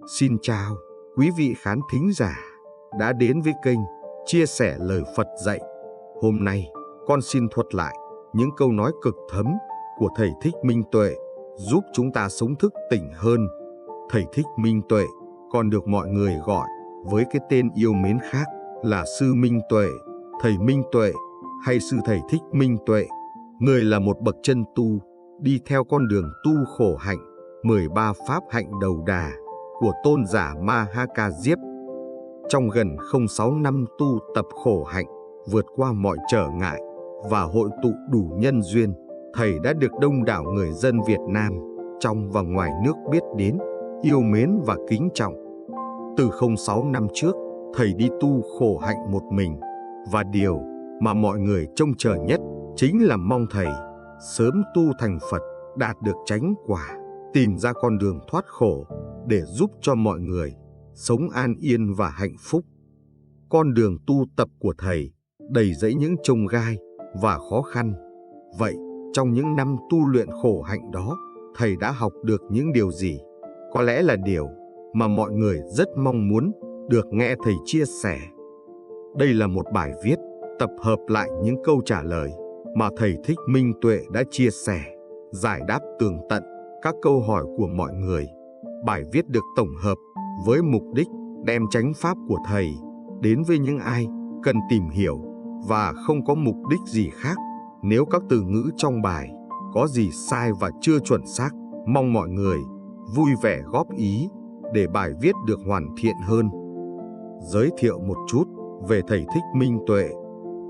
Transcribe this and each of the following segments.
Xin chào quý vị khán thính giả đã đến với kênh Chia sẻ lời Phật dạy. Hôm nay con xin thuật lại những câu nói cực thấm của Thầy Thích Minh Tuệ giúp chúng ta sống thức tỉnh hơn. Thầy Thích Minh Tuệ còn được mọi người gọi với cái tên yêu mến khác là Sư Minh Tuệ, Thầy Minh Tuệ hay Sư Thầy Thích Minh Tuệ. Người là một bậc chân tu đi theo con đường tu khổ hạnh 13 pháp hạnh đầu đà của tôn giả Ma Ha Ca Diếp. Trong gần 06 năm tu tập khổ hạnh, vượt qua mọi trở ngại và hội tụ đủ nhân duyên, Thầy đã được đông đảo người dân Việt Nam trong và ngoài nước biết đến, yêu mến và kính trọng. Từ 06 năm trước, Thầy đi tu khổ hạnh một mình, và điều mà mọi người trông chờ nhất chính là mong Thầy sớm tu thành Phật, đạt được chánh quả, tìm ra con đường thoát khổ để giúp cho mọi người sống an yên và hạnh phúc. Con đường tu tập của Thầy đầy dẫy những chông gai và khó khăn. Vậy, trong những năm tu luyện khổ hạnh đó, Thầy đã học được những điều gì? Có lẽ là điều mà mọi người rất mong muốn được nghe Thầy chia sẻ. Đây là một bài viết tập hợp lại những câu trả lời mà Thầy Thích Minh Tuệ đã chia sẻ, giải đáp tường tận các câu hỏi của mọi người. Bài viết được tổng hợp với mục đích đem chánh pháp của Thầy đến với những ai cần tìm hiểu và không có mục đích gì khác. Nếu các từ ngữ trong bài có gì sai và chưa chuẩn xác, mong mọi người vui vẻ góp ý để bài viết được hoàn thiện hơn. Giới thiệu một chút về Thầy Thích Minh Tuệ.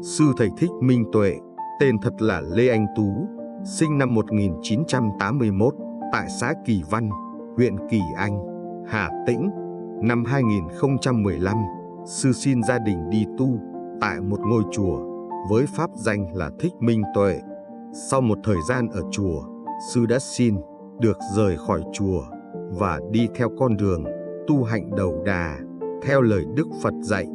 Sư Thầy Thích Minh Tuệ, tên thật là Lê Anh Tú, sinh năm 1981 tại xã Kỳ Văn, huyện Kỳ Anh, Hà Tĩnh. Năm 2015, Sư xin gia đình đi tu tại một ngôi chùa với pháp danh là Thích Minh Tuệ. Sau một thời gian ở chùa, Sư đã xin được rời khỏi chùa và đi theo con đường tu hạnh đầu đà theo lời Đức Phật dạy.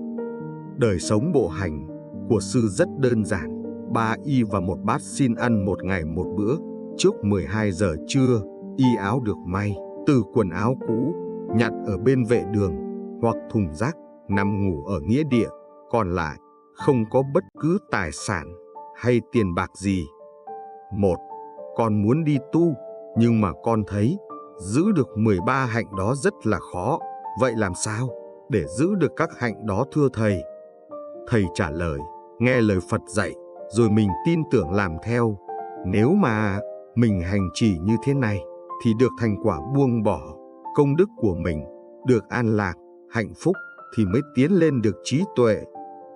Đời sống bộ hành của Sư rất đơn giản, 3 y và 1 bát xin ăn một ngày một bữa. Trước 12 giờ trưa, y áo được may từ quần áo cũ, nhặt ở bên vệ đường hoặc thùng rác, nằm ngủ ở nghĩa địa. Còn lại, không có bất cứ tài sản hay tiền bạc gì. 1. Con muốn đi tu, nhưng mà con thấy giữ được 13 hạnh đó rất là khó. Vậy làm sao để giữ được các hạnh đó thưa Thầy? Thầy trả lời, nghe lời Phật dạy, rồi mình tin tưởng làm theo. Nếu mà mình hành trì như thế này, thì được thành quả buông bỏ công đức của mình, được an lạc, hạnh phúc thì mới tiến lên được trí tuệ.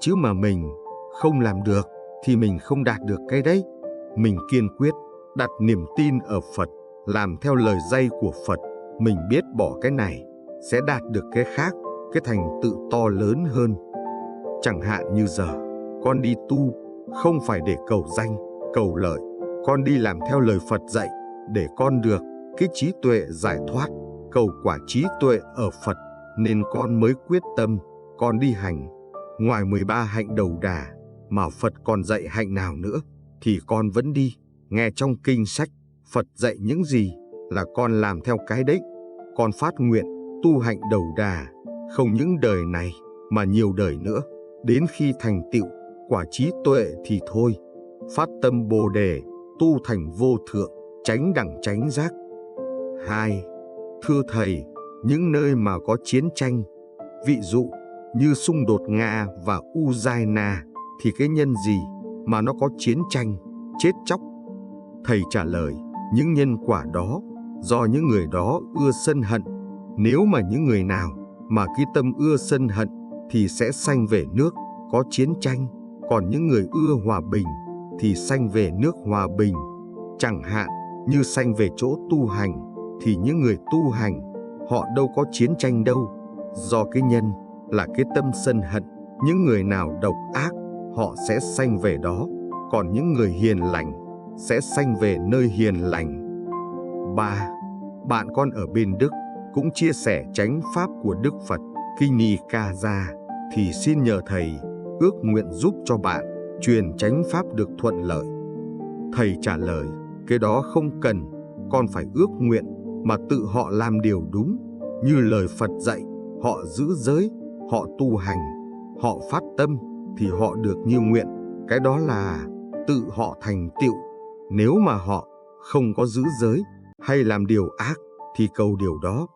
Chứ mà mình không làm được thì mình không đạt được cái đấy. Mình kiên quyết đặt niềm tin ở Phật, làm theo lời dạy của Phật. Mình biết bỏ cái này sẽ đạt được cái khác, cái thành tựu to lớn hơn. Chẳng hạn như giờ, con đi tu không phải để cầu danh, cầu lợi. Con đi làm theo lời Phật dạy để con được cái trí tuệ giải thoát, cầu quả trí tuệ ở Phật, nên con mới quyết tâm con đi hành. Ngoài 13 hạnh đầu đà mà Phật còn dạy hạnh nào nữa thì con vẫn đi. Nghe trong kinh sách Phật dạy những gì là con làm theo cái đấy. Con phát nguyện tu hạnh đầu đà không những đời này mà nhiều đời nữa, đến khi thành tựu quả trí tuệ thì thôi. Phát tâm Bồ đề tu thành vô thượng, chánh đẳng chánh giác. 2. Thưa Thầy, những nơi mà có chiến tranh, ví dụ như xung đột Nga và Ukraine, thì cái nhân gì mà nó có chiến tranh, chết chóc? Thầy trả lời, những nhân quả đó do những người đó ưa sân hận. Nếu mà những người nào mà cái tâm ưa sân hận thì sẽ sanh về nước có chiến tranh, còn những người ưa hòa bình thì sanh về nước hòa bình. Chẳng hạn như sanh về chỗ tu hành thì những người tu hành họ đâu có chiến tranh đâu, do cái nhân là cái tâm sân hận. Những người nào độc ác họ sẽ sanh về đó, còn những người hiền lành sẽ sanh về nơi hiền lành. 3. Bạn con ở bên Đức cũng chia sẻ chánh pháp của Đức Phật Kinh Ni Ca Ra, thì xin nhờ Thầy ước nguyện giúp cho bạn truyền chánh pháp được thuận lợi. Thầy trả lời, cái đó không cần, con phải ước nguyện mà tự họ làm điều đúng. Như lời Phật dạy, họ giữ giới, họ tu hành, họ phát tâm thì họ được như nguyện. Cái đó là tự họ thành tựu. Nếu mà họ không có giữ giới hay làm điều ác thì cầu điều đó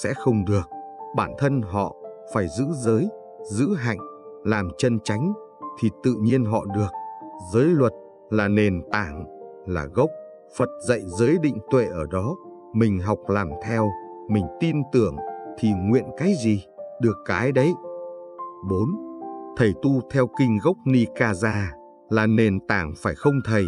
sẽ không được. Bản thân họ phải giữ giới, giữ hạnh, làm chân chánh thì tự nhiên họ được. Giới luật là nền tảng, là gốc. Phật dạy giới định tuệ ở đó. Mình học làm theo, mình tin tưởng thì nguyện cái gì, được cái đấy. 4. Thầy tu theo kinh gốc Nikaya là nền tảng phải không thầy?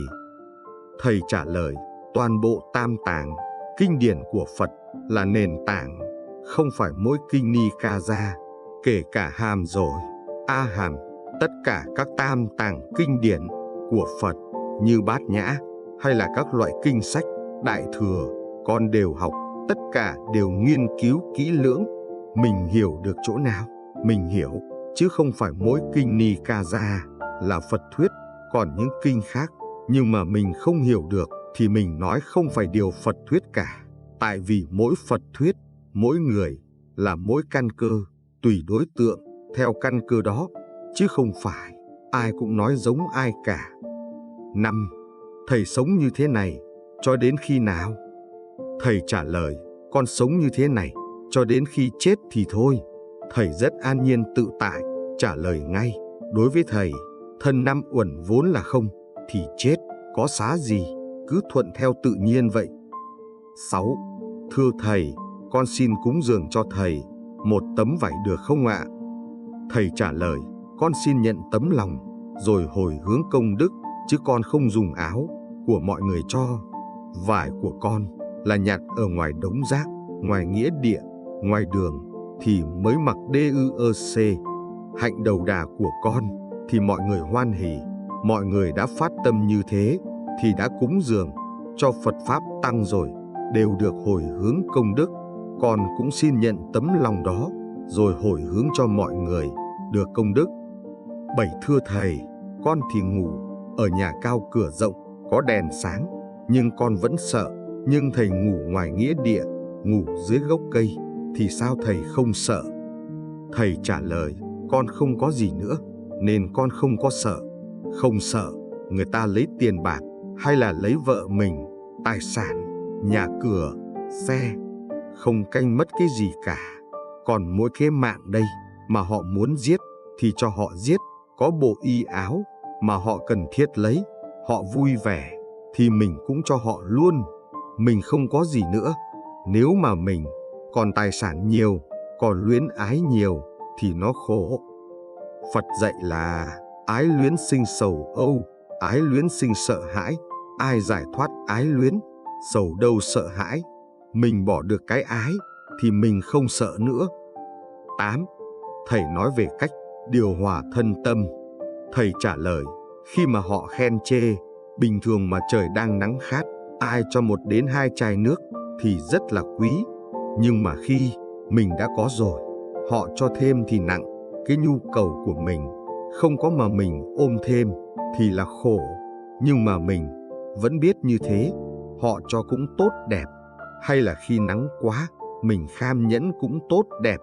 Thầy trả lời, toàn bộ tam tạng, kinh điển của Phật là nền tảng, không phải mỗi kinh Nikaya, kể cả Hàm rồi, A Hàm, tất cả các tam tạng kinh điển của Phật như Bát Nhã hay là các loại kinh sách, Đại Thừa, con đều học, tất cả đều nghiên cứu kỹ lưỡng. Mình hiểu được chỗ nào, mình hiểu, chứ không phải mỗi kinh Nikaya là Phật thuyết, còn những kinh khác nhưng mà mình không hiểu được thì mình nói không phải điều Phật thuyết cả. Tại vì mỗi Phật thuyết, mỗi người là mỗi căn cơ, tùy đối tượng theo căn cơ đó, chứ không phải ai cũng nói giống ai cả. 5. Thầy sống như thế này cho đến khi nào? Thầy trả lời, con sống như thế này cho đến khi chết thì thôi. Thầy rất an nhiên tự tại, trả lời ngay. Đối với thầy, thân năm uẩn vốn là không, thì chết có xá gì, cứ thuận theo tự nhiên vậy. 6. Thưa thầy, con xin cúng dường cho thầy một tấm vải được không ạ? Thầy trả lời, con xin nhận tấm lòng rồi hồi hướng công đức, chứ con không dùng áo của mọi người cho. Vải của con là nhặt ở ngoài đống rác, ngoài nghĩa địa, ngoài đường thì mới mặc DUEC. Hạnh đầu đà của con thì mọi người hoan hỉ, mọi người đã phát tâm như thế thì đã cúng dường cho Phật Pháp tăng rồi, đều được hồi hướng công đức. Con cũng xin nhận tấm lòng đó rồi hồi hướng cho mọi người, được công đức. 7. Thưa thầy, con thì ngủ ở nhà cao cửa rộng, có đèn sáng, nhưng con vẫn sợ. Nhưng thầy ngủ ngoài nghĩa địa, ngủ dưới gốc cây, thì sao thầy không sợ? Thầy trả lời, con không có gì nữa, nên con không có sợ. Không sợ người ta lấy tiền bạc hay là lấy vợ mình, tài sản, nhà cửa, xe, không canh mất cái gì cả. Còn mỗi cái mạng đây mà họ muốn giết thì cho họ giết, có bộ y áo mà họ cần thiết lấy, họ vui vẻ thì mình cũng cho họ luôn. Mình không có gì nữa. Nếu mà mình còn tài sản nhiều, còn luyến ái nhiều thì nó khổ. Phật dạy là ái luyến sinh sầu âu, ái luyến sinh sợ hãi. Ai giải thoát ái luyến, sầu đâu sợ hãi. Mình bỏ được cái ái thì mình không sợ nữa. 8. Thầy nói về cách điều hòa thân tâm. Thầy trả lời, khi mà họ khen chê, bình thường mà trời đang nắng khát, ai cho 1 đến 2 chai nước thì rất là quý. Nhưng mà khi mình đã có rồi, họ cho thêm thì nặng. Cái nhu cầu của mình không có mà mình ôm thêm thì là khổ. Nhưng mà mình vẫn biết như thế, họ cho cũng tốt đẹp. Hay là khi nắng quá, mình kham nhẫn cũng tốt đẹp.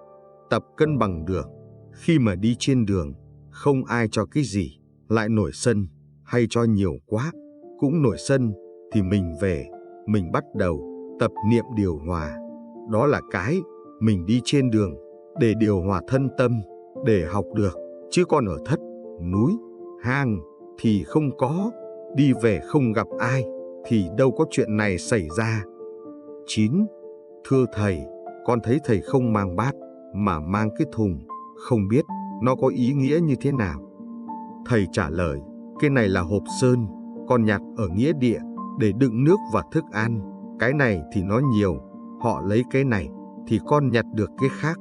Tập cân bằng được. Khi mà đi trên đường, không ai cho cái gì, lại nổi sân, hay cho nhiều quá, cũng nổi sân, thì mình về, mình bắt đầu tập niệm điều hòa. Đó là cái mình đi trên đường để điều hòa thân tâm, để học được. Chứ còn ở thất, núi, hang thì không có, đi về không gặp ai thì đâu có chuyện này xảy ra. 9. Thưa thầy, con thấy thầy không mang bát mà mang cái thùng, không biết nó có ý nghĩa như thế nào. Thầy trả lời, cái này là hộp sơn, con nhặt ở nghĩa địa để đựng nước và thức ăn. Cái này thì nó nhiều, họ lấy cái này thì con nhặt được cái khác.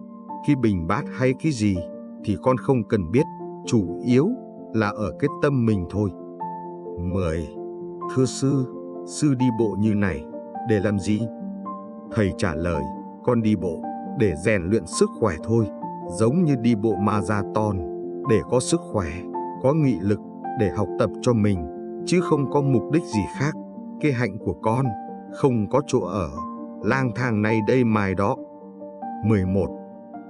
Cái bình bát hay cái gì thì con không cần biết, chủ yếu là ở cái tâm mình thôi. 10. Thưa sư, sư đi bộ như này để làm gì? Thầy trả lời, con đi bộ để rèn luyện sức khỏe thôi, giống như đi bộ marathon, để có sức khỏe, có nghị lực để học tập cho mình, chứ không có mục đích gì khác. Cái hạnh của con không có chỗ ở, lang thang này đây mai đó. 11.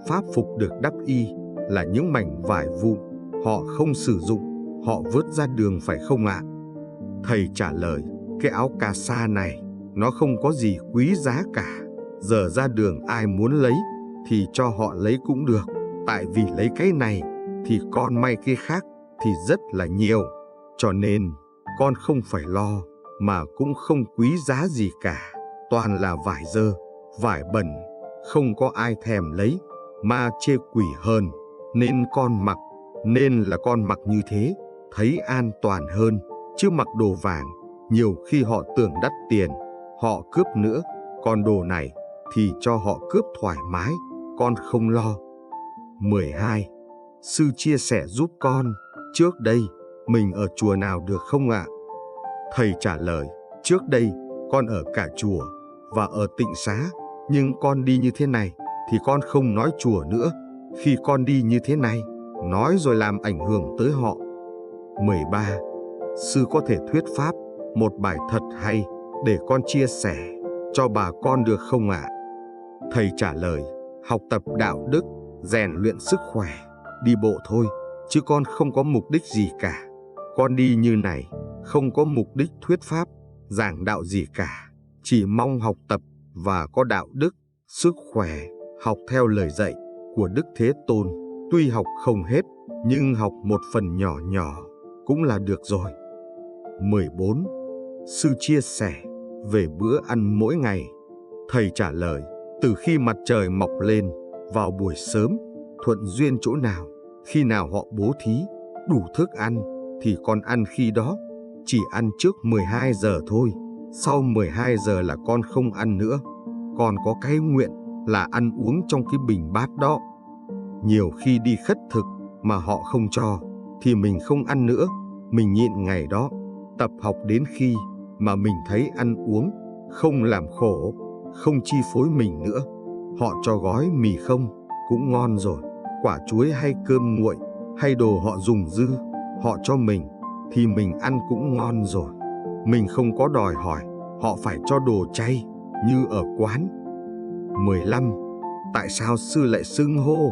Pháp phục được đắp y là những mảnh vải vụn, họ không sử dụng, họ vớt ra đường phải không ạ? Thầy trả lời, cái áo cà sa này, nó không có gì quý giá cả. Giờ ra đường ai muốn lấy thì cho họ lấy cũng được. Tại vì lấy cái này thì con may cái khác thì rất là nhiều. Cho nên con không phải lo, mà cũng không quý giá gì cả. Toàn là vải dơ, vải bẩn, không có ai thèm lấy, ma chê quỷ hơn. Nên con mặc, nên là con mặc như thế, thấy an toàn hơn. Chứ mặc đồ vàng, nhiều khi họ tưởng đắt tiền, họ cướp nữa. Còn đồ này thì cho họ cướp thoải mái, con không lo. 12. Sư chia sẻ giúp con, trước đây mình ở chùa nào được không ạ? Thầy trả lời, trước đây con ở cả chùa và ở tịnh xá, nhưng con đi như thế này thì con không nói chùa nữa. Khi con đi như thế này, nói rồi làm ảnh hưởng tới họ. 13. Sư có thể thuyết pháp một bài thật hay để con chia sẻ cho bà con được không ạ? Thầy trả lời, học tập đạo đức, rèn luyện sức khỏe, đi bộ thôi, chứ con không có mục đích gì cả. Con đi như này, không có mục đích thuyết pháp, giảng đạo gì cả, chỉ mong học tập và có đạo đức, sức khỏe, học theo lời dạy của Đức Thế Tôn. Tuy học không hết, nhưng học một phần nhỏ nhỏ cũng là được rồi. 14. Sư chia sẻ về bữa ăn mỗi ngày. Thầy trả lời, từ khi mặt trời mọc lên, vào buổi sớm, thuận duyên chỗ nào, khi nào họ bố thí đủ thức ăn thì con ăn khi đó. Chỉ ăn trước 12 giờ thôi, sau 12 giờ là con không ăn nữa. Con có cái nguyện là ăn uống trong cái bình bát đó. Nhiều khi đi khất thực mà họ không cho thì mình không ăn nữa, mình nhịn ngày đó. Tập học đến khi mà mình thấy ăn uống không làm khổ, không chi phối mình nữa. Họ cho gói mì không cũng ngon rồi, quả chuối hay cơm nguội hay đồ họ dùng dư, họ cho mình thì mình ăn cũng ngon rồi. Mình không có đòi hỏi họ phải cho đồ chay như ở quán. 15. Tại sao sư lại xưng hô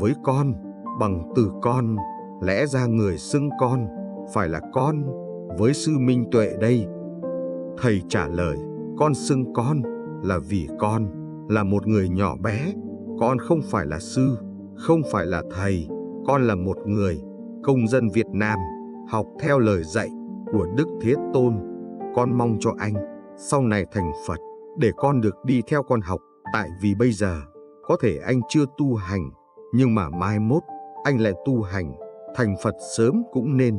với con bằng từ con? Lẽ ra người xưng con phải là con với sư Minh Tuệ đây. Thầy trả lời, con xưng con là vì con là một người nhỏ bé. Con không phải là sư, không phải là thầy. Con là một người công dân Việt Nam, học theo lời dạy của Đức Thế Tôn. Con mong cho anh sau này thành Phật để con được đi theo con học. Tại vì bây giờ có thể anh chưa tu hành, nhưng mà mai mốt anh lại tu hành thành Phật sớm cũng nên.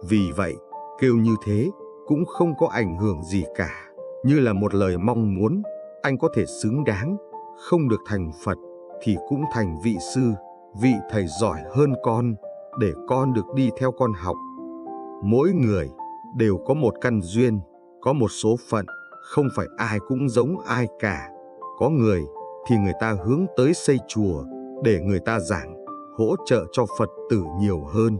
Vì vậy kêu như thế cũng không có ảnh hưởng gì cả, như là một lời mong muốn. Anh có thể xứng đáng, không được thành Phật thì cũng thành vị sư, vị thầy giỏi hơn con, để con được đi theo con học. Mỗi người đều có một căn duyên, có một số phận, không phải ai cũng giống ai cả. Có người thì người ta hướng tới xây chùa để người ta giảng, hỗ trợ cho Phật tử nhiều hơn.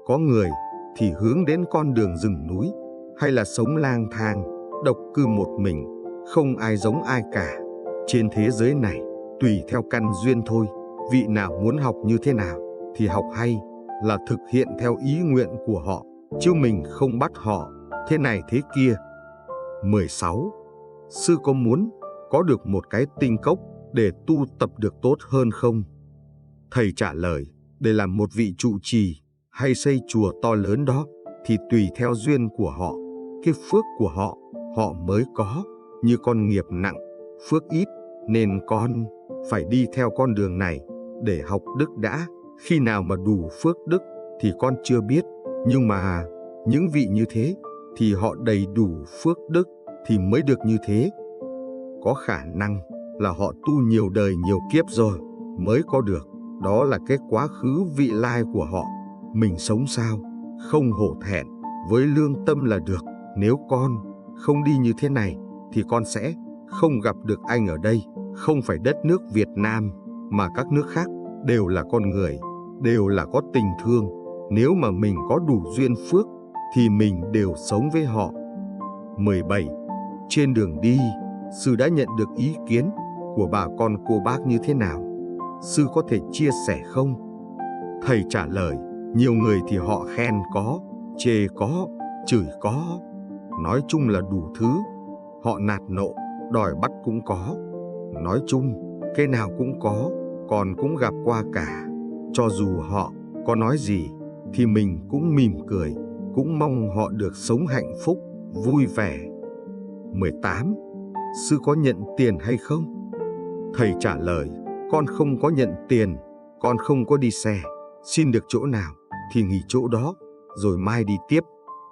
Có người thì hướng đến con đường rừng núi, hay là sống lang thang, độc cư một mình, không ai giống ai cả. Trên thế giới này, tùy theo căn duyên thôi, vị nào muốn học như thế nào thì học, hay là thực hiện theo ý nguyện của họ, chứ mình không bắt họ thế này thế kia. 16. Sư có muốn có được một cái tinh cốc để tu tập được tốt hơn không? Thầy trả lời, để làm một vị trụ trì hay xây chùa to lớn đó thì tùy theo duyên của họ, cái phước của họ, họ mới có. Như con nghiệp nặng, phước ít, nên con phải đi theo con đường này để học đức đã. Khi nào mà đủ phước đức thì con chưa biết, nhưng mà những vị như thế thì họ đầy đủ phước đức thì mới được như thế. Có khả năng là họ tu nhiều đời nhiều kiếp rồi mới có được, đó là cái quá khứ vị lai của họ. Mình sống sao không hổ thẹn với lương tâm là được. Nếu con không đi như thế này thì con sẽ không gặp được anh ở đây. Không phải đất nước Việt Nam mà các nước khác đều là con người, đều là có tình thương. Nếu mà mình có đủ duyên phước thì mình đều sống với họ. 17. Trên đường đi, sư đã nhận được ý kiến của bà con cô bác như thế nào? Sư có thể chia sẻ không? Thầy trả lời, nhiều người thì họ khen có, chê có, chửi có, nói chung là đủ thứ. Họ nạt nộ, đòi bắt cũng có. Nói chung, cái nào cũng có, còn cũng gặp qua cả. Cho dù họ có nói gì, thì mình cũng mỉm cười, cũng mong họ được sống hạnh phúc, vui vẻ. 18. Sư có nhận tiền hay không? Thầy trả lời, con không có nhận tiền, con không có đi xe. Xin được chỗ nào thì nghỉ chỗ đó, rồi mai đi tiếp.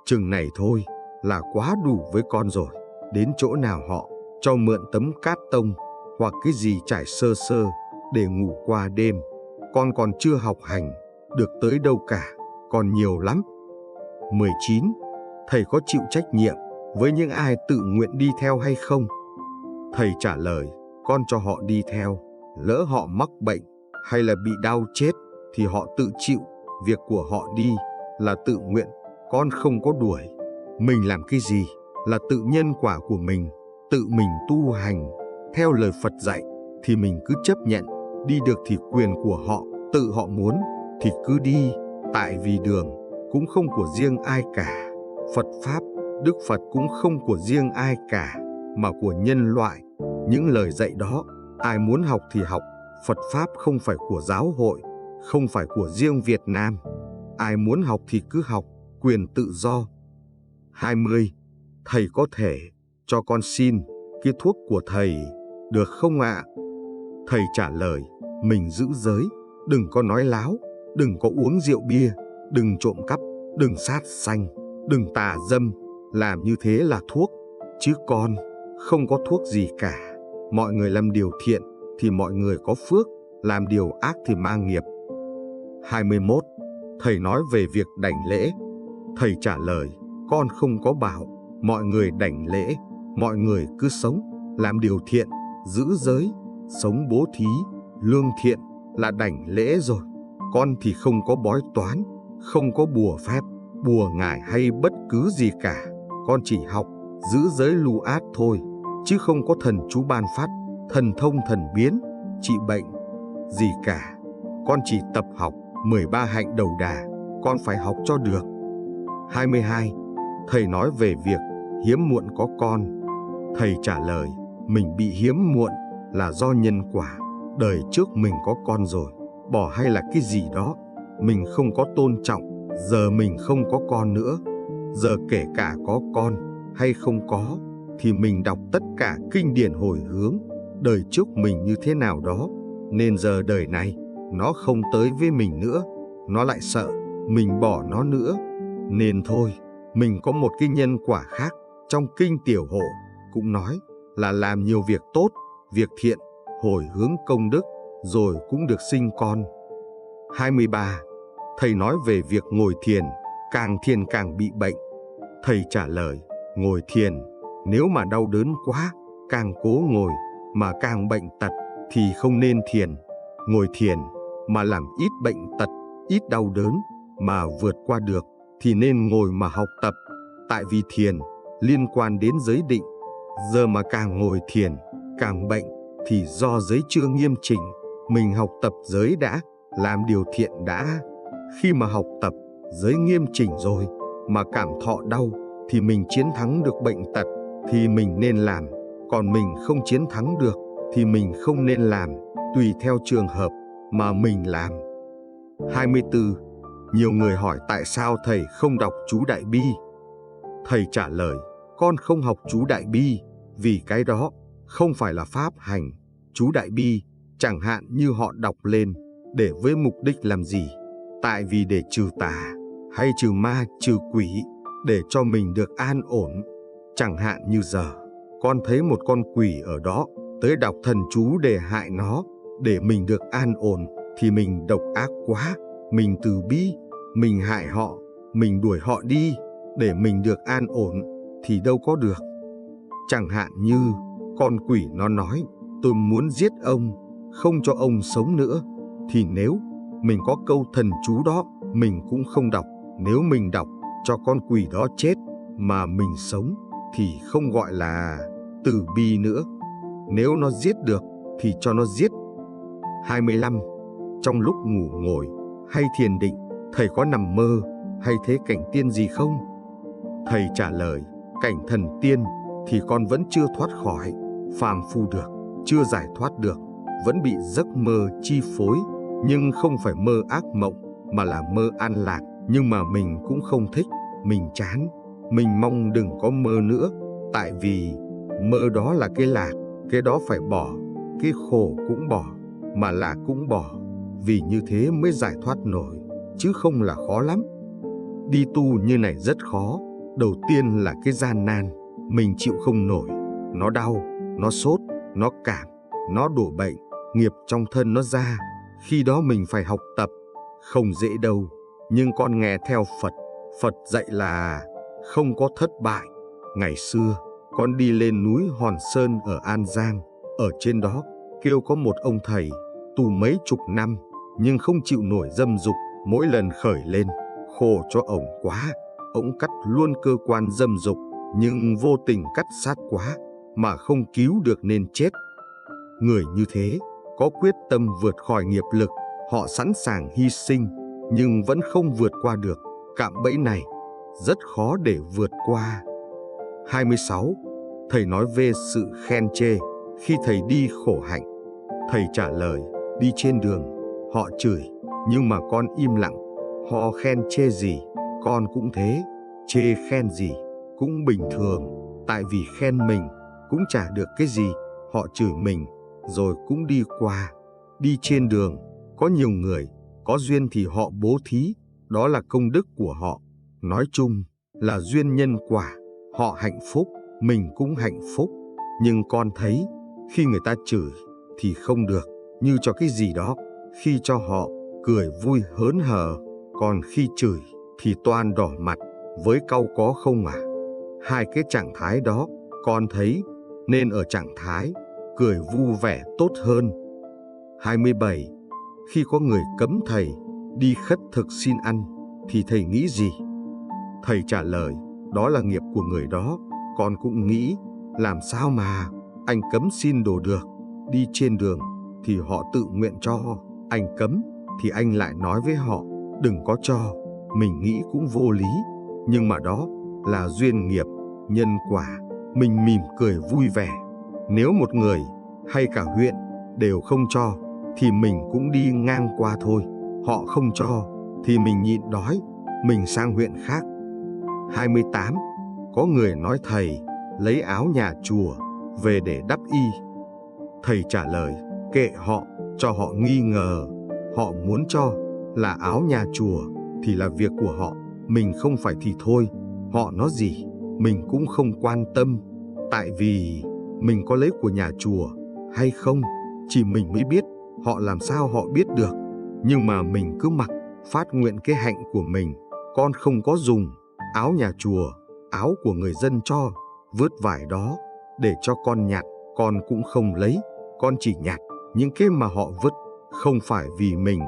Chừng này thôi là quá đủ với con rồi. Đến chỗ nào họ cho mượn tấm cát tông hoặc cái gì trải sơ sơ để ngủ qua đêm. Con còn chưa học hành được tới đâu cả, còn nhiều lắm. 19. Thầy có chịu trách nhiệm với những ai tự nguyện đi theo hay không? Thầy trả lời, con cho họ đi theo. Lỡ họ mắc bệnh hay là bị đau chết thì họ tự chịu. Việc của họ đi là tự nguyện, con không có đuổi. Mình làm cái gì là tự nhân quả của mình, tự mình tu hành. Theo lời Phật dạy thì mình cứ chấp nhận, đi được thì quyền của họ, tự họ muốn thì cứ đi. Tại vì đường cũng không của riêng ai cả. Phật Pháp, Đức Phật cũng không của riêng ai cả, mà của nhân loại. Những lời dạy đó, ai muốn học thì học. Phật Pháp không phải của giáo hội, không phải của riêng Việt Nam. Ai muốn học thì cứ học, quyền tự do. 20. Thầy có thể cho con xin cái thuốc của thầy được không ạ? Thầy trả lời, mình giữ giới, đừng có nói láo, đừng có uống rượu bia, đừng trộm cắp, đừng sát sanh, đừng tà dâm. Làm như thế là thuốc, chứ con không có thuốc gì cả. Mọi người làm điều thiện thì mọi người có phước, làm điều ác thì mang nghiệp. 21. Thầy nói về việc đảnh lễ. Thầy trả lời, con không có bảo mọi người đảnh lễ. Mọi người cứ sống, làm điều thiện, giữ giới, sống bố thí, lương thiện là đảnh lễ rồi. Con thì không có bói toán, không có bùa phép, bùa ngải hay bất cứ gì cả. Con chỉ học, giữ giới lưu át thôi, chứ không có thần chú ban phát, thần thông thần biến, trị bệnh gì cả. Con chỉ tập học 13 hạnh đầu đà, con phải học cho được. 22. Thầy nói về việc hiếm muộn có con. Thầy trả lời, mình bị hiếm muộn là do nhân quả. Đời trước mình có con rồi, bỏ hay là cái gì đó, mình không có tôn trọng, giờ mình không có con nữa. Giờ kể cả có con hay không có, thì mình đọc tất cả kinh điển hồi hướng đời trước mình như thế nào đó, nên giờ đời này nó không tới với mình nữa, nó lại sợ mình bỏ nó nữa. Nên thôi, mình có một cái nhân quả khác. Trong kinh Tiểu Hộ cũng nói là làm nhiều việc tốt, việc thiện, hồi hướng công đức, rồi cũng được sinh con. 23. Thầy nói về việc ngồi thiền, càng thiền càng bị bệnh. Thầy trả lời, ngồi thiền, nếu mà đau đớn quá, càng cố ngồi mà càng bệnh tật thì không nên thiền. Ngồi thiền mà làm ít bệnh tật, ít đau đớn mà vượt qua được thì nên ngồi mà học tập. Tại vì thiền liên quan đến giới định. Giờ mà càng ngồi thiền, càng bệnh thì do giới chưa nghiêm chỉnh. Mình học tập giới đã, làm điều thiện đã. Khi mà học tập giới nghiêm chỉnh rồi mà cảm thọ đau thì mình chiến thắng được bệnh tật thì mình nên làm. Còn mình không chiến thắng được thì mình không nên làm, tùy theo trường hợp mà mình làm. 24. Nhiều người hỏi tại sao thầy không đọc chú Đại Bi. Thầy trả lời, con không học chú Đại Bi vì cái đó không phải là pháp hành. Chú Đại Bi chẳng hạn như họ đọc lên để với mục đích làm gì? Tại vì để trừ tà hay trừ ma, trừ quỷ, để cho mình được an ổn. Chẳng hạn như giờ con thấy một con quỷ ở đó tới đọc thần chú để hại nó, để mình được an ổn thì mình độc ác quá. Mình từ bi, mình hại họ, mình đuổi họ đi để mình được an ổn thì đâu có được. Chẳng hạn như con quỷ nó nói, tôi muốn giết ông, không cho ông sống nữa, thì nếu mình có câu thần chú đó, mình cũng không đọc. Nếu mình đọc cho con quỷ đó chết mà mình sống thì không gọi là từ bi nữa. Nếu nó giết được thì cho nó giết. 25. Trong lúc ngủ ngồi hay thiền định, thầy có nằm mơ hay thấy cảnh tiên gì không? Thầy trả lời, cảnh thần tiên thì con vẫn chưa thoát khỏi phàm phu được, chưa giải thoát được, vẫn bị giấc mơ chi phối, nhưng không phải mơ ác mộng mà là mơ an lạc. Nhưng mà mình cũng không thích, mình chán, mình mong đừng có mơ nữa, tại vì mơ đó là cái lạc, cái đó phải bỏ, cái khổ cũng bỏ, mà lạc cũng bỏ, vì như thế mới giải thoát nổi, chứ không là khó lắm. Đi tu như này rất khó, đầu tiên là cái gian nan, mình chịu không nổi, nó đau, nó sốt, nó cảm, nó đổ bệnh, nghiệp trong thân nó ra, khi đó mình phải học tập, không dễ đâu. Nhưng con nghe theo Phật, Phật dạy là không có thất bại. Ngày xưa, con đi lên núi Hòn Sơn ở An Giang, ở trên đó kêu có một ông thầy tu mấy chục năm, nhưng không chịu nổi dâm dục, mỗi lần khởi lên, khổ cho ổng quá. Ổng cắt luôn cơ quan dâm dục, nhưng vô tình cắt sát quá, mà không cứu được nên chết. Người như thế, có quyết tâm vượt khỏi nghiệp lực, họ sẵn sàng hy sinh, nhưng vẫn không vượt qua được. Cạm bẫy này rất khó để vượt qua. 26. Thầy nói về sự khen chê khi thầy đi khổ hạnh. Thầy trả lời, đi trên đường, họ chửi, nhưng mà con im lặng. Họ khen chê gì, con cũng thế, chê khen gì, cũng bình thường. Tại vì khen mình, cũng chả được cái gì, họ chửi mình, rồi cũng đi qua. Đi trên đường, có nhiều người, có duyên thì họ bố thí, đó là công đức của họ. Nói chung là duyên nhân quả, họ hạnh phúc, mình cũng hạnh phúc. Nhưng con thấy, khi người ta chửi thì không được, như cho cái gì đó. Khi cho họ, cười vui hớn hở, còn khi chửi thì toan đỏ mặt, với cau có không à? Hai cái trạng thái đó, con thấy nên ở trạng thái cười vui vẻ tốt hơn. 27. Khi có người cấm thầy đi khất thực xin ăn, thì thầy nghĩ gì? Thầy trả lời, đó là nghiệp của người đó. Con cũng nghĩ, làm sao mà anh cấm xin đồ được? Đi trên đường thì họ tự nguyện cho, anh cấm thì anh lại nói với họ, đừng có cho. Mình nghĩ cũng vô lý, nhưng mà đó là duyên nghiệp, nhân quả, mình mỉm cười vui vẻ. Nếu một người hay cả huyện đều không cho, thì mình cũng đi ngang qua thôi. Họ không cho thì mình nhịn đói, mình sang huyện khác. 28. Có người nói thầy lấy áo nhà chùa về để đắp y. Thầy trả lời, kệ họ, cho họ nghi ngờ. Họ muốn cho là áo nhà chùa thì là việc của họ, mình không phải thì thôi. Họ nói gì, mình cũng không quan tâm. Tại vì mình có lấy của nhà chùa hay không, chỉ mình mới biết, họ làm sao họ biết được. Nhưng mà mình cứ mặc, phát nguyện cái hạnh của mình. Con không có dùng áo nhà chùa, áo của người dân cho, vớt vải đó để cho con nhặt, con cũng không lấy. Con chỉ nhặt những cái mà họ vứt, không phải vì mình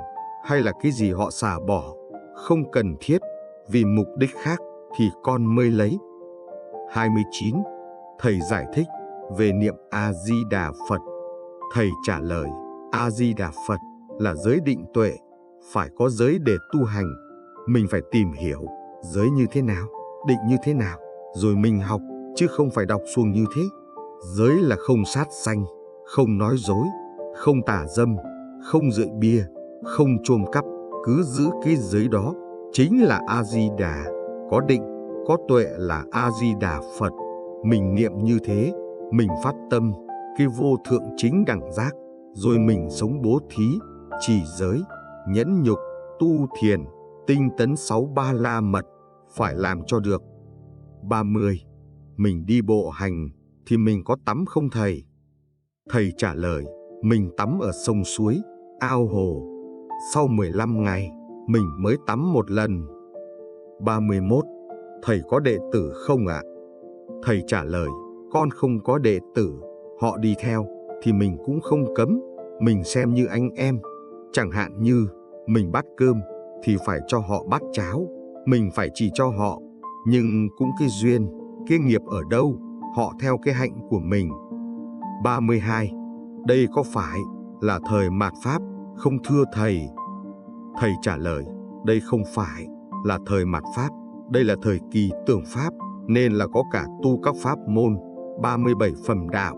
hay là cái gì họ xả bỏ, không cần thiết, vì mục đích khác thì con mới lấy. 29. Thầy giải thích về niệm A-di-đà Phật. Thầy trả lời, A-di-đà Phật là giới định tuệ, phải có giới để tu hành. Mình phải tìm hiểu giới như thế nào, định như thế nào, rồi mình học, chứ không phải đọc suông như thế. Giới là không sát sanh, không nói dối, không tà dâm, không rượu bia, không chôm cắp, cứ giữ cái giới đó, chính là A-di-đà. Có định, có tuệ là A-di-đà Phật. Mình niệm như thế, mình phát tâm, cái vô thượng chính đẳng giác, rồi mình sống bố thí, trì giới, nhẫn nhục, tu thiền, tinh tấn 6 ba la mật, phải làm cho được. 30. Mình đi bộ hành thì mình có tắm không thầy? Thầy trả lời, mình tắm ở sông suối, ao hồ. Sau 15 ngày, mình mới tắm một lần. 31. Thầy có đệ tử không ạ? Thầy trả lời, con không có đệ tử, họ đi theo thì mình cũng không cấm, mình xem như anh em. Chẳng hạn như mình bát cơm thì phải cho họ bát cháo, mình phải chỉ cho họ, nhưng cũng cái duyên, cái nghiệp ở đâu, họ theo cái hạnh của mình. 32. đây có phải là thời mạt Pháp không thưa thầy? Thầy trả lời, đây không phải là thời mạt Pháp, đây là thời kỳ tưởng Pháp, nên là có cả tu các pháp môn, 37 phẩm đạo.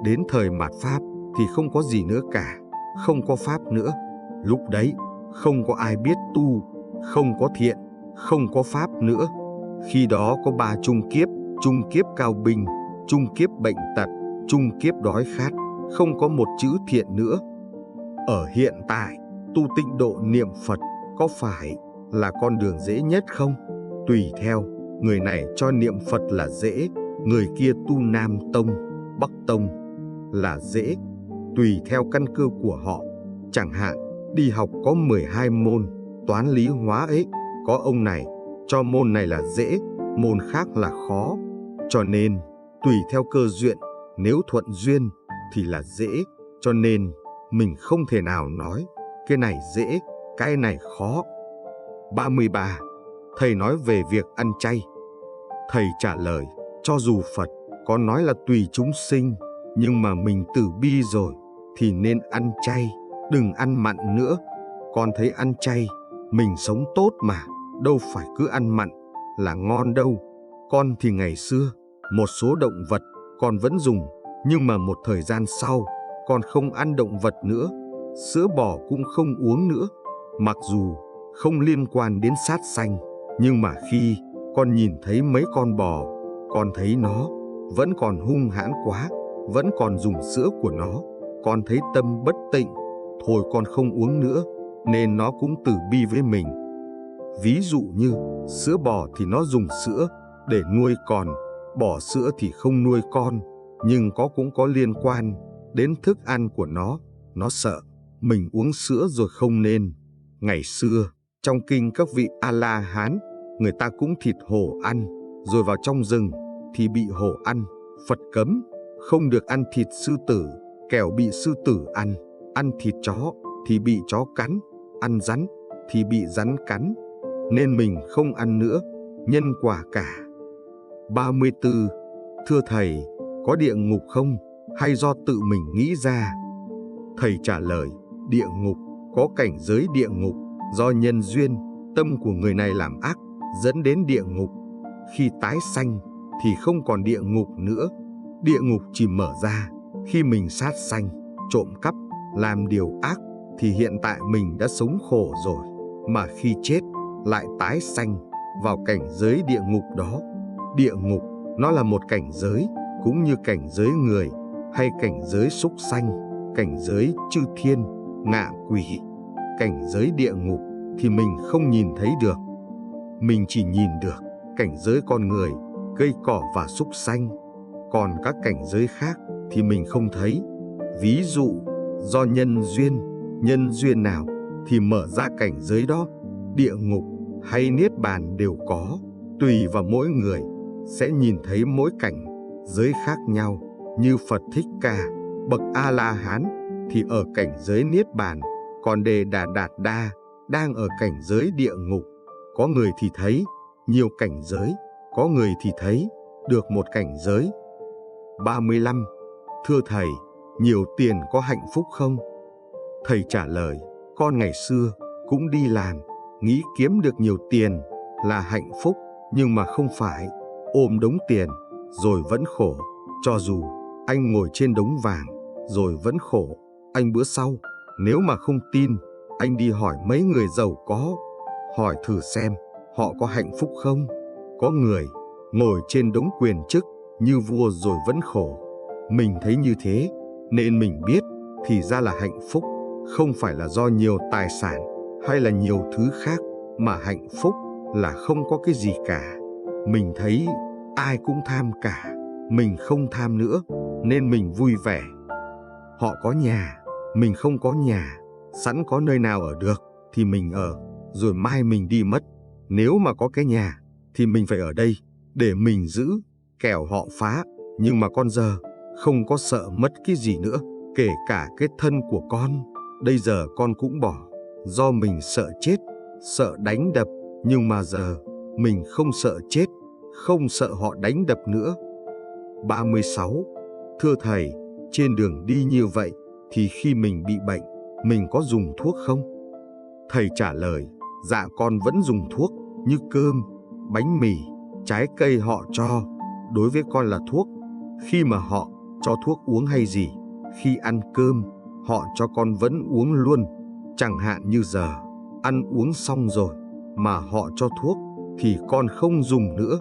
Đến thời mạt Pháp thì không có gì nữa cả, không có Pháp nữa. Lúc đấy, không có ai biết tu, không có thiện, không có Pháp nữa. Khi đó có 3 trung kiếp cao binh, trung kiếp bệnh tật, trung kiếp đói khát, không có một chữ thiện nữa. Ở hiện tại, tu tịnh độ niệm Phật có phải là con đường dễ nhất không? Tùy theo, người này cho niệm Phật là dễ, người kia tu Nam Tông, Bắc Tông là dễ, tùy theo căn cơ của họ. Chẳng hạn, đi học có 12 môn, toán lý hóa ấy, có ông này cho môn này là dễ, môn khác là khó. Cho nên, tùy theo cơ duyên, nếu thuận duyên thì là dễ, cho nên mình không thể nào nói cái này dễ, cái này khó. 33. Thầy nói về việc ăn chay. Thầy trả lời, cho dù Phật có nói là tùy chúng sinh, nhưng mà mình từ bi rồi thì nên ăn chay, đừng ăn mặn nữa. Con thấy ăn chay, mình sống tốt mà, đâu phải cứ ăn mặn là ngon đâu. Con thì ngày xưa, một số động vật con vẫn dùng, nhưng mà một thời gian sau, con không ăn động vật nữa, sữa bò cũng không uống nữa. Mặc dù không liên quan đến sát sanh, nhưng mà khi con nhìn thấy mấy con bò, con thấy nó vẫn còn hung hãn quá, vẫn còn dùng sữa của nó, con thấy tâm bất tịnh, thôi con không uống nữa, nên nó cũng từ bi với mình. Ví dụ như sữa bò thì nó dùng sữa để nuôi con, bò sữa thì không nuôi con, nhưng cũng có liên quan đến thức ăn của nó sợ mình uống sữa rồi không nên. Ngày xưa, trong kinh các vị A-la-hán, người ta cũng thịt hổ ăn, rồi vào trong rừng thì bị hổ ăn. Phật cấm không được ăn thịt sư tử, kẻo bị sư tử ăn thịt chó thì bị chó cắn, ăn rắn thì bị rắn cắn, nên mình không ăn nữa, nhân quả cả. 34. Thưa Thầy, có địa ngục không, hay do tự mình nghĩ ra? Thầy trả lời, địa ngục, có cảnh giới địa ngục, do nhân duyên, tâm của người này làm ác, dẫn đến địa ngục. Khi tái sanh thì không còn địa ngục nữa. Địa ngục chỉ mở ra khi mình sát sanh, trộm cắp, làm điều ác, thì hiện tại mình đã sống khổ rồi, mà khi chết lại tái sanh vào cảnh giới địa ngục đó. Địa ngục nó là một cảnh giới, cũng như cảnh giới người, hay cảnh giới súc sanh, cảnh giới chư thiên, ngạ quỷ. Cảnh giới địa ngục thì mình không nhìn thấy được, mình chỉ nhìn được cảnh giới con người, cây cỏ và súc sanh. Còn các cảnh giới khác thì mình không thấy. Ví dụ, do nhân duyên nào thì mở ra cảnh giới đó. Địa ngục hay niết bàn đều có, tùy vào mỗi người sẽ nhìn thấy mỗi cảnh giới khác nhau. Như Phật Thích Ca, bậc A-la-hán thì ở cảnh giới niết bàn, còn Đề Đà Đạt Đa đang ở cảnh giới địa ngục. Có người thì thấy nhiều cảnh giới, có người thì thấy được một cảnh giới. 35. Thưa Thầy, nhiều tiền có hạnh phúc không? Thầy trả lời, con ngày xưa cũng đi làm, nghĩ kiếm được nhiều tiền là hạnh phúc, nhưng mà không phải. Ôm đống tiền rồi vẫn khổ. Cho dù anh ngồi trên đống vàng rồi vẫn khổ. Anh bữa sau, nếu mà không tin, anh đi hỏi mấy người giàu có, hỏi thử xem họ có hạnh phúc không. Có người ngồi trên đống quyền chức như vua rồi vẫn khổ. Mình thấy như thế nên mình biết thì ra là hạnh phúc không phải là do nhiều tài sản hay là nhiều thứ khác, mà hạnh phúc là không có cái gì cả. Mình thấy ai cũng tham cả, mình không tham nữa nên mình vui vẻ. Họ có nhà, mình không có nhà, sẵn có nơi nào ở được thì mình ở, rồi mai mình đi mất. Nếu mà có cái nhà thì mình phải ở đây để mình giữ, kẻo họ phá. Nhưng mà con giờ không có sợ mất cái gì nữa, kể cả cái thân của con. Bây giờ con cũng bỏ, do mình sợ chết, sợ đánh đập. Nhưng mà giờ mình không sợ chết, không sợ họ đánh đập nữa. 36. Thưa Thầy, trên đường đi như vậy, thì khi mình bị bệnh, mình có dùng thuốc không? Thầy trả lời, dạ con vẫn dùng thuốc, như cơm, bánh mì, trái cây họ cho, đối với con là thuốc. Khi mà họ cho thuốc uống hay gì, khi ăn cơm, họ cho con vẫn uống luôn. Chẳng hạn như giờ, ăn uống xong rồi, mà họ cho thuốc, thì con không dùng nữa.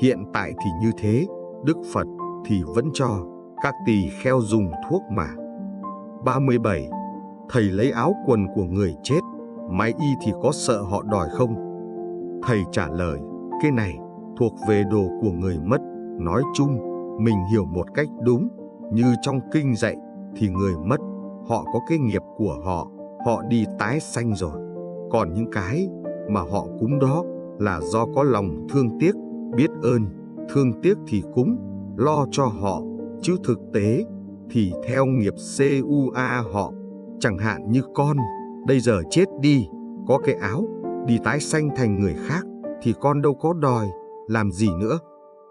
Hiện tại thì như thế, Đức Phật thì vẫn cho, các tỳ kheo dùng thuốc mà. 37. Thầy lấy áo quần của người chết, may y thì có sợ họ đòi không? Thầy trả lời, cái này thuộc về đồ của người mất. Nói chung, mình hiểu một cách đúng, như trong kinh dạy, thì người mất, họ có cái nghiệp của họ đi tái sanh rồi. Còn những cái mà họ cúng đó là do có lòng thương tiếc, biết ơn, thương tiếc thì cúng, lo cho họ, chứ thực tế thì theo nghiệp CUA họ. Chẳng hạn như con, bây giờ chết đi, có cái áo, đi tái sanh thành người khác, thì con đâu có đòi, làm gì nữa.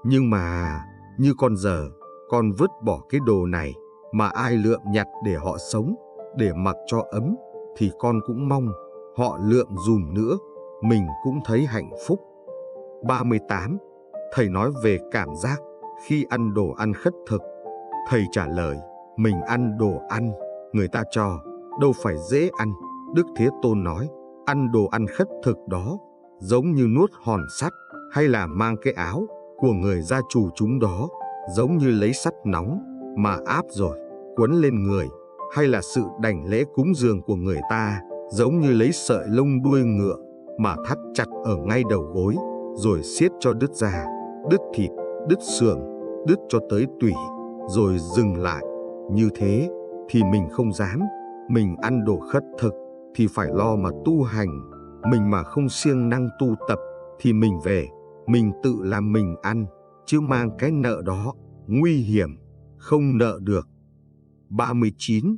Nhưng mà, như con giờ, con vứt bỏ cái đồ này, mà ai lượm nhặt để họ sống, để mặc cho ấm, thì con cũng mong họ lượm dùm nữa, mình cũng thấy hạnh phúc. 38. Thầy nói về cảm giác khi ăn đồ ăn khất thực. Thầy trả lời, mình ăn đồ ăn, người ta cho, đâu phải dễ ăn. Đức Thế Tôn nói, ăn đồ ăn khất thực đó, giống như nuốt hòn sắt, hay là mang cái áo của người gia chủ chúng đó, giống như lấy sắt nóng mà áp rồi quấn lên người, hay là sự đảnh lễ cúng dường của người ta, giống như lấy sợi lông đuôi ngựa mà thắt chặt ở ngay đầu gối, rồi siết cho đứt da, đứt thịt, đứt xương, đứt cho tới tủy, rồi dừng lại. Như thế thì mình không dám. Mình ăn đồ khất thực thì phải lo mà tu hành. Mình mà không siêng năng tu tập thì mình về, mình tự làm mình ăn, chứ mang cái nợ đó, nguy hiểm, không nợ được. 39.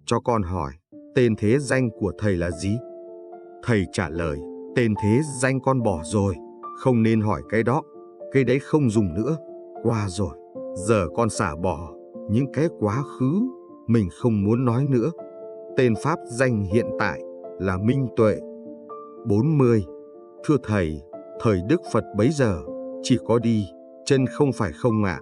Cho con hỏi, tên thế danh của thầy là gì? Thầy trả lời, tên thế danh con bỏ rồi, không nên hỏi cái đó, cái đấy không dùng nữa, qua rồi. Giờ con xả bỏ những cái quá khứ, mình không muốn nói nữa. Tên pháp danh hiện tại là Minh Tuệ. 40. Thưa thầy, thời Đức Phật bấy giờ chỉ có đi chân không phải không ạ?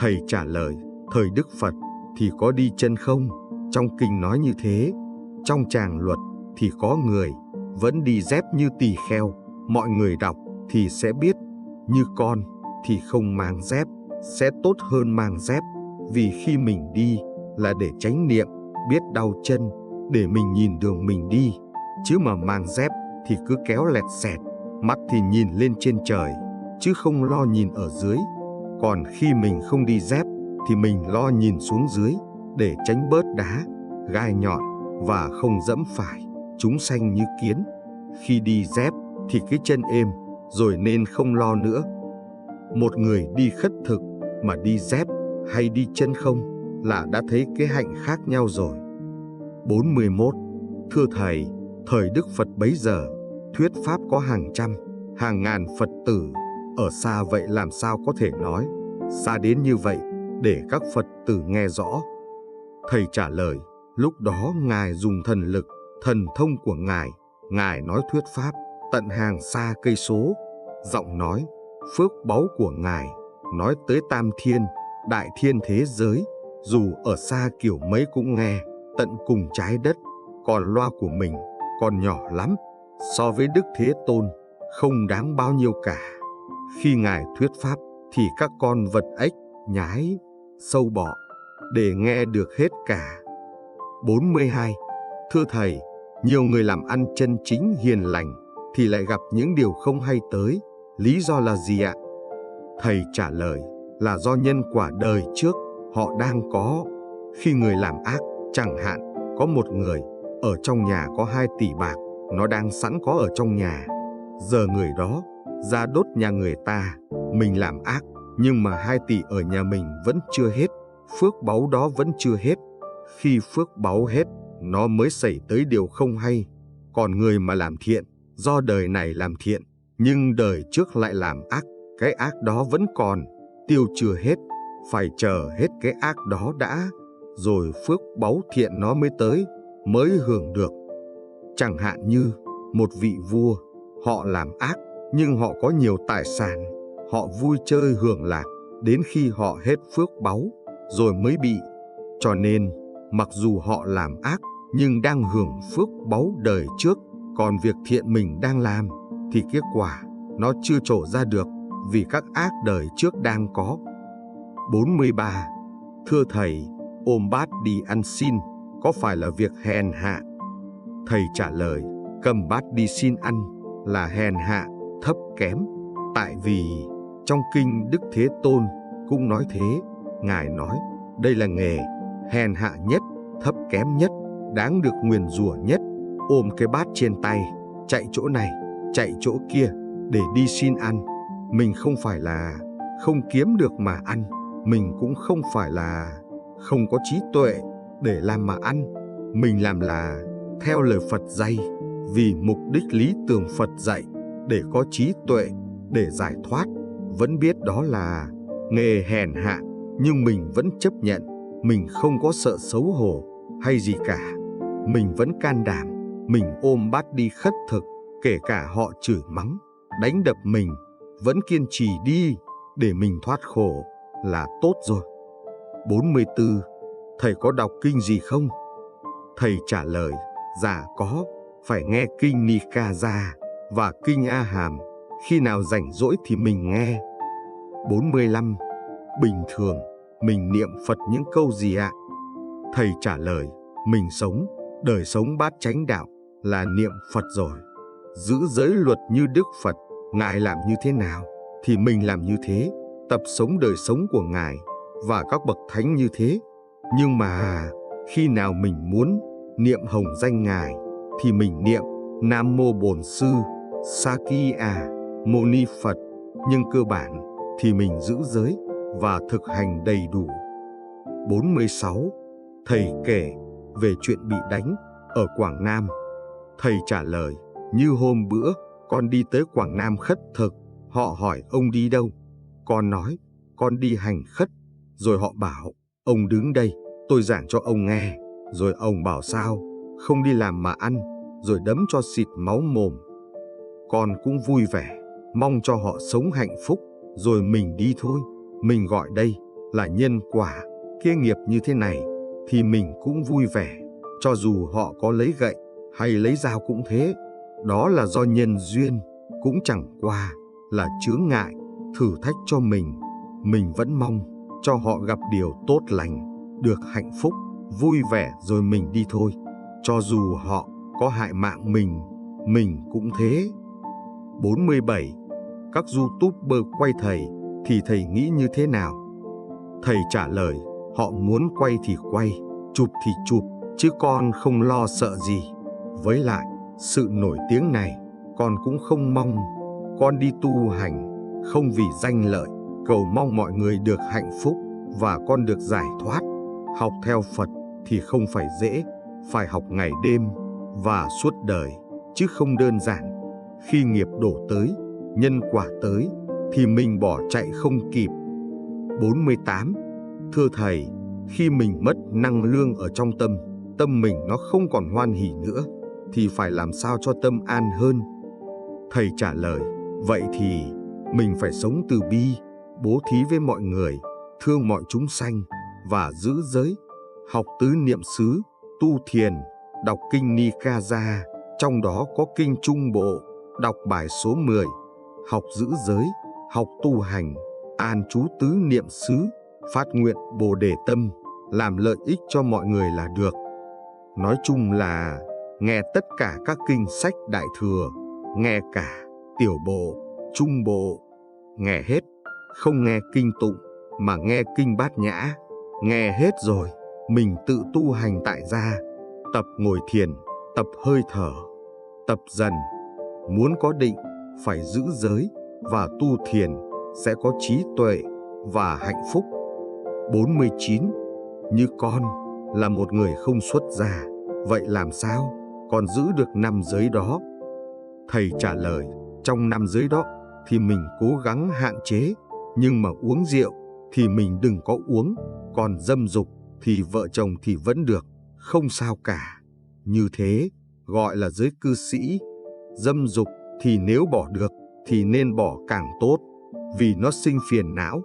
Thầy trả lời, thời Đức Phật thì có đi chân không, trong kinh nói như thế. Trong tràng luật thì có người vẫn đi dép như tỳ kheo, mọi người đọc thì sẽ biết. Như con thì không mang dép, sẽ tốt hơn mang dép, vì khi mình đi là để chánh niệm, biết đau chân, để mình nhìn đường mình đi. Chứ mà mang dép thì cứ kéo lẹt xẹt, mắt thì nhìn lên trên trời, chứ không lo nhìn ở dưới. Còn khi mình không đi dép thì mình lo nhìn xuống dưới, để tránh bớt đá, gai nhọn và không dẫm phải chúng sanh như kiến. Khi đi dép thì cái chân êm rồi nên không lo nữa. Một người đi khất thực mà đi dép hay đi chân không là đã thấy cái hạnh khác nhau rồi. 41. Thưa thầy, thời Đức Phật bấy giờ, thuyết pháp có hàng trăm, hàng ngàn Phật tử, ở xa vậy làm sao có thể nói, xa đến như vậy, để các Phật tử nghe rõ. Thầy trả lời, lúc đó Ngài dùng thần lực, thần thông của Ngài nói thuyết pháp, tận hàng xa cây số, giọng nói, phước báu của Ngài, nói tới tam thiên, đại thiên thế giới, dù ở xa kiểu mấy cũng nghe, tận cùng trái đất. Còn loa của mình còn nhỏ lắm, so với Đức Thế Tôn, không đáng bao nhiêu cả. Khi Ngài thuyết pháp thì các con vật ếch, nhái, sâu bọ để nghe được hết cả. 42. Thưa thầy, nhiều người làm ăn chân chính hiền lành thì lại gặp những điều không hay tới, lý do là gì ạ? Thầy trả lời, là do nhân quả đời trước họ đang có. Khi người làm ác, chẳng hạn có một người ở trong nhà có 2 tỷ bạc, nó đang sẵn có ở trong nhà. Giờ người đó ra đốt nhà người ta, mình làm ác, nhưng mà 2 tỷ ở nhà mình vẫn chưa hết, phước báu đó vẫn chưa hết. Khi phước báu hết, nó mới xảy tới điều không hay. Còn người mà làm thiện, do đời này làm thiện, nhưng đời trước lại làm ác, cái ác đó vẫn còn, tiêu chưa hết, phải chờ hết cái ác đó đã, rồi phước báu thiện nó mới tới, mới hưởng được. Chẳng hạn như một vị vua, họ làm ác nhưng họ có nhiều tài sản, họ vui chơi hưởng lạc đến khi họ hết phước báu rồi mới bị. Cho nên, mặc dù họ làm ác nhưng đang hưởng phước báu đời trước, còn việc thiện mình đang làm thì kết quả nó chưa trổ ra được vì các ác đời trước đang có. 43. Thưa thầy, ôm bát đi ăn xin có phải là việc hèn hạ? Thầy trả lời, cầm bát đi xin ăn là hèn hạ, thấp kém. Tại vì trong kinh Đức Thế Tôn cũng nói thế. Ngài nói đây là nghề hèn hạ nhất, thấp kém nhất, đáng được nguyền rủa nhất. Ôm cái bát trên tay, chạy chỗ này, chạy chỗ kia để đi xin ăn. Mình không phải là không kiếm được mà ăn, mình cũng không phải là không có trí tuệ để làm mà ăn. Mình làm là theo lời Phật dạy, vì mục đích lý tưởng Phật dạy để có trí tuệ, để giải thoát. Vẫn biết đó là nghề hèn hạ, nhưng mình vẫn chấp nhận. Mình không có sợ xấu hổ hay gì cả. Mình vẫn can đảm, mình ôm bát đi khất thực, kể cả họ chửi mắng, đánh đập mình, vẫn kiên trì đi để mình thoát khổ là tốt rồi. 44. Thầy có đọc kinh gì không? Thầy trả lời, dạ có, phải nghe kinh Nikaya và kinh A Hàm, khi nào rảnh rỗi thì mình nghe. 45. Bình thường, mình niệm Phật những câu gì ạ? Thầy trả lời, mình sống, đời sống bát chánh đạo là niệm Phật rồi. Giữ giới luật như Đức Phật, Ngài làm như thế nào thì mình làm như thế, tập sống đời sống của Ngài và các bậc thánh như thế. Nhưng mà khi nào mình muốn niệm hồng danh Ngài thì mình niệm Nam Mô Bổn Sư Sakya Moni Phật, nhưng cơ bản thì mình giữ giới và thực hành đầy đủ. 46. Thầy kể về chuyện bị đánh ở Quảng Nam. Thầy trả lời, như hôm bữa con đi tới Quảng Nam khất thực, họ hỏi ông đi đâu. Con nói, con đi hành khất. Rồi họ bảo, ông đứng đây, tôi giảng cho ông nghe. Rồi ông bảo sao, không đi làm mà ăn, rồi đấm cho xịt máu mồm. Con cũng vui vẻ, mong cho họ sống hạnh phúc, rồi mình đi thôi. Mình gọi đây là nhân quả, kia nghiệp như thế này, thì mình cũng vui vẻ, cho dù họ có lấy gậy hay lấy dao cũng thế. Đó là do nhân duyên, cũng chẳng qua là chướng ngại, thử thách cho mình. Mình vẫn mong cho họ gặp điều tốt lành, được hạnh phúc, vui vẻ rồi mình đi thôi. Cho dù họ có hại mạng mình cũng thế. 47. Các YouTuber quay thầy thì thầy nghĩ như thế nào? Thầy trả lời, họ muốn quay thì quay, chụp thì chụp, chứ con không lo sợ gì. Với lại, sự nổi tiếng này, con cũng không mong. Con đi tu hành, không vì danh lợi, cầu mong mọi người được hạnh phúc và con được giải thoát. Học theo Phật thì không phải dễ, phải học ngày đêm và suốt đời, chứ không đơn giản. Khi nghiệp đổ tới, nhân quả tới, thì mình bỏ chạy không kịp. 48. Thưa thầy, khi mình mất năng lượng ở trong tâm mình nó không còn hoan hỉ nữa, thì phải làm sao cho tâm an hơn? Thầy trả lời, vậy thì mình phải sống từ bi, bố thí với mọi người, thương mọi chúng sanh và giữ giới, học tứ niệm xứ, tu thiền, đọc kinh Nikaya, trong đó có kinh Trung Bộ, đọc bài số 10, học giữ giới, học tu hành, an trú tứ niệm xứ, phát nguyện Bồ Đề tâm, làm lợi ích cho mọi người là được. Nói chung là nghe tất cả các kinh sách Đại Thừa, nghe cả Tiểu Bộ, Trung Bộ, nghe hết, không nghe kinh tụng mà nghe kinh Bát Nhã. Nghe hết rồi, mình tự tu hành tại gia, tập ngồi thiền, tập hơi thở, tập dần. Muốn có định, phải giữ giới và tu thiền, sẽ có trí tuệ và hạnh phúc. 49. Như con là một người không xuất gia, vậy làm sao con giữ được 5 giới đó? Thầy trả lời, trong 5 giới đó thì mình cố gắng hạn chế, nhưng mà uống rượu thì mình đừng có uống, còn dâm dục thì vợ chồng thì vẫn được, không sao cả. Như thế gọi là giới cư sĩ. Dâm dục thì nếu bỏ được thì nên bỏ càng tốt, vì nó sinh phiền não,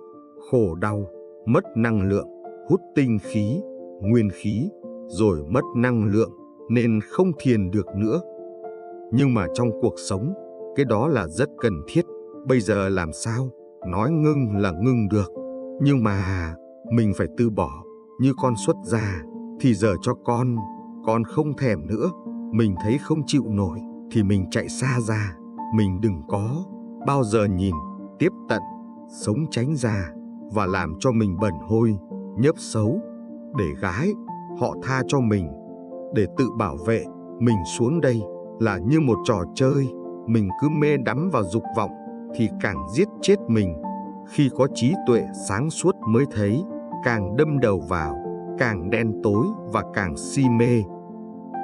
khổ đau, mất năng lượng, hút tinh khí, nguyên khí, rồi mất năng lượng nên không thiền được nữa. Nhưng mà trong cuộc sống, cái đó là rất cần thiết. Bây giờ làm sao nói ngưng là ngưng được, nhưng mà mình phải từ bỏ. Như con xuất gia thì giờ cho con không thèm nữa. Mình thấy không chịu nổi thì mình chạy xa ra. Mình đừng có bao giờ nhìn, tiếp tận, sống tránh ra và làm cho mình bẩn hôi, nhớp xấu. Để gái họ tha cho mình, để tự bảo vệ mình xuống đây là như một trò chơi. Mình cứ mê đắm vào dục vọng thì càng giết chết mình. Khi có trí tuệ sáng suốt mới thấy, càng đâm đầu vào, càng đen tối và càng si mê.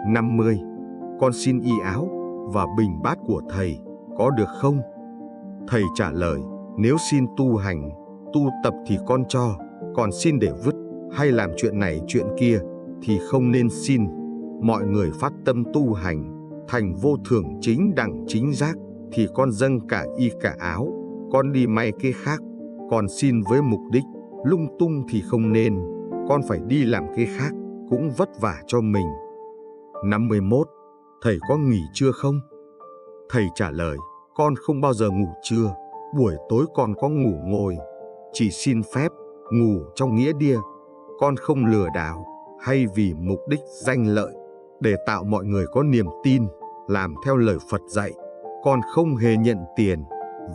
50. Con xin y áo và bình bát của thầy có được không? Thầy trả lời, nếu xin tu hành, tu tập thì con cho, còn xin để vứt hay làm chuyện này chuyện kia thì không nên xin. Mọi người phát tâm tu hành, thành vô thượng chính đẳng chính giác thì con dâng cả y cả áo, con đi may cái khác. Con xin với mục đích lung tung thì không nên, con phải đi làm cái khác, cũng vất vả cho mình. 51. Thầy có nghỉ trưa không? Thầy trả lời, con không bao giờ ngủ trưa, buổi tối con có ngủ ngồi, chỉ xin phép ngủ trong nghĩa đia. Con không lừa đảo hay vì mục đích danh lợi, để tạo mọi người có niềm tin, làm theo lời Phật dạy. Con không hề nhận tiền,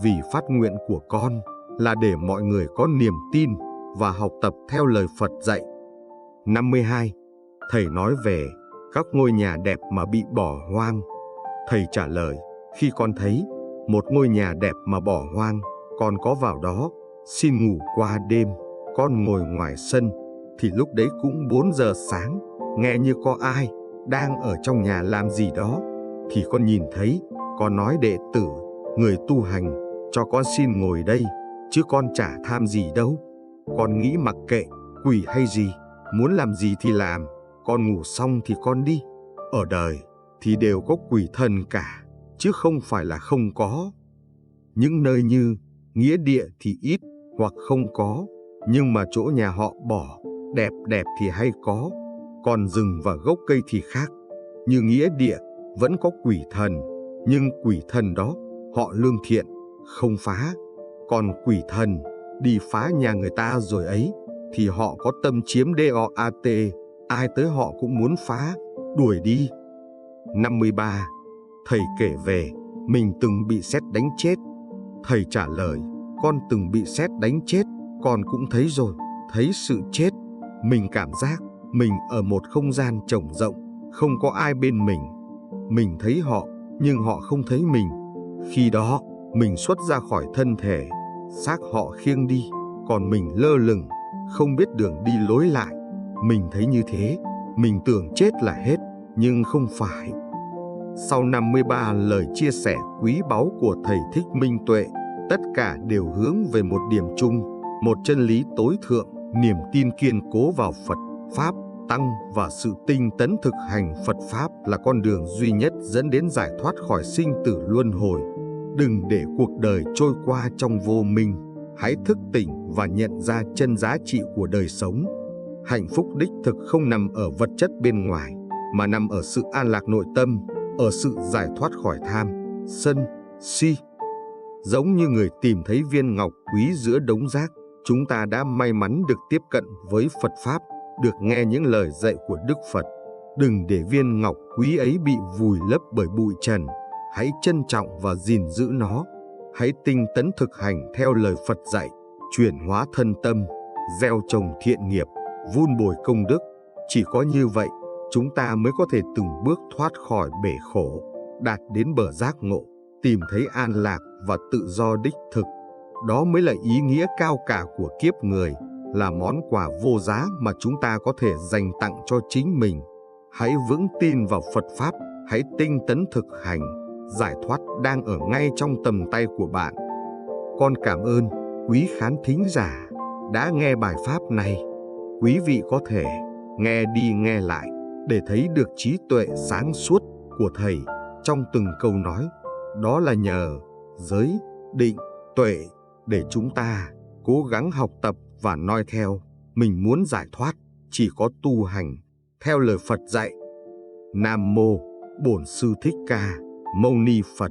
vì phát nguyện của con là để mọi người có niềm tin và học tập theo lời Phật dạy. 52. Thầy nói về các ngôi nhà đẹp mà bị bỏ hoang. Thầy trả lời, khi con thấy một ngôi nhà đẹp mà bỏ hoang, con có vào đó, xin ngủ qua đêm. Con ngồi ngoài sân, thì lúc đấy cũng 4 giờ sáng, nghe như có ai đang ở trong nhà làm gì đó. Thì con nhìn thấy, con nói đệ tử, người tu hành, cho con xin ngồi đây, chứ con chả tham gì đâu. Con nghĩ mặc kệ, quỷ hay gì, muốn làm gì thì làm, con ngủ xong thì con đi. Ở đời thì đều có quỷ thần cả, chứ không phải là không có. Những nơi như nghĩa địa thì ít hoặc không có, nhưng mà chỗ nhà họ bỏ đẹp đẹp thì hay có. Còn rừng và gốc cây thì khác. Như nghĩa địa vẫn có quỷ thần, nhưng quỷ thần đó họ lương thiện, không phá. Còn quỷ thần đi phá nhà người ta rồi ấy, thì họ có tâm chiếm DOAT, ai tới họ cũng muốn phá, đuổi đi. 53. Thầy kể về mình từng bị sét đánh chết. Thầy trả lời, con từng bị sét đánh chết, con cũng thấy rồi, thấy sự chết. Mình cảm giác mình ở một không gian trống rộng, không có ai bên mình. Mình thấy họ, nhưng họ không thấy mình. Khi đó, mình xuất ra khỏi thân thể, xác họ khiêng đi, còn mình lơ lửng, không biết đường đi lối lại. Mình thấy như thế, mình tưởng chết là hết, nhưng không phải. Sau 53 lời chia sẻ quý báu của Thầy Thích Minh Tuệ, tất cả đều hướng về một điểm chung, một chân lý tối thượng, niềm tin kiên cố vào Phật, Pháp, Tăng và sự tinh tấn thực hành Phật Pháp là con đường duy nhất dẫn đến giải thoát khỏi sinh tử luân hồi. Đừng để cuộc đời trôi qua trong vô minh, hãy thức tỉnh và nhận ra chân giá trị của đời sống. Hạnh phúc đích thực không nằm ở vật chất bên ngoài, mà nằm ở sự an lạc nội tâm, ở sự giải thoát khỏi tham, sân, si. Giống như người tìm thấy viên ngọc quý giữa đống rác, chúng ta đã may mắn được tiếp cận với Phật Pháp, được nghe những lời dạy của Đức Phật. Đừng để viên ngọc quý ấy bị vùi lấp bởi bụi trần, hãy trân trọng và gìn giữ nó. Hãy tinh tấn thực hành theo lời Phật dạy, chuyển hóa thân tâm, gieo trồng thiện nghiệp, vun bồi công đức. Chỉ có như vậy, chúng ta mới có thể từng bước thoát khỏi bể khổ, đạt đến bờ giác ngộ, tìm thấy an lạc và tự do đích thực. Đó mới là ý nghĩa cao cả của kiếp người, là món quà vô giá mà chúng ta có thể dành tặng cho chính mình. Hãy vững tin vào Phật Pháp, hãy tinh tấn thực hành, giải thoát đang ở ngay trong tầm tay của bạn. Con cảm ơn quý khán thính giả đã nghe bài Pháp này. Quý vị có thể nghe đi nghe lại để thấy được trí tuệ sáng suốt của Thầy trong từng câu nói. Đó là nhờ giới, định, tuệ để chúng ta cố gắng học tập và noi theo. Mình muốn giải thoát, chỉ có tu hành theo lời Phật dạy. Nam mô Bổn Sư Thích Ca Mâu Ni Phật.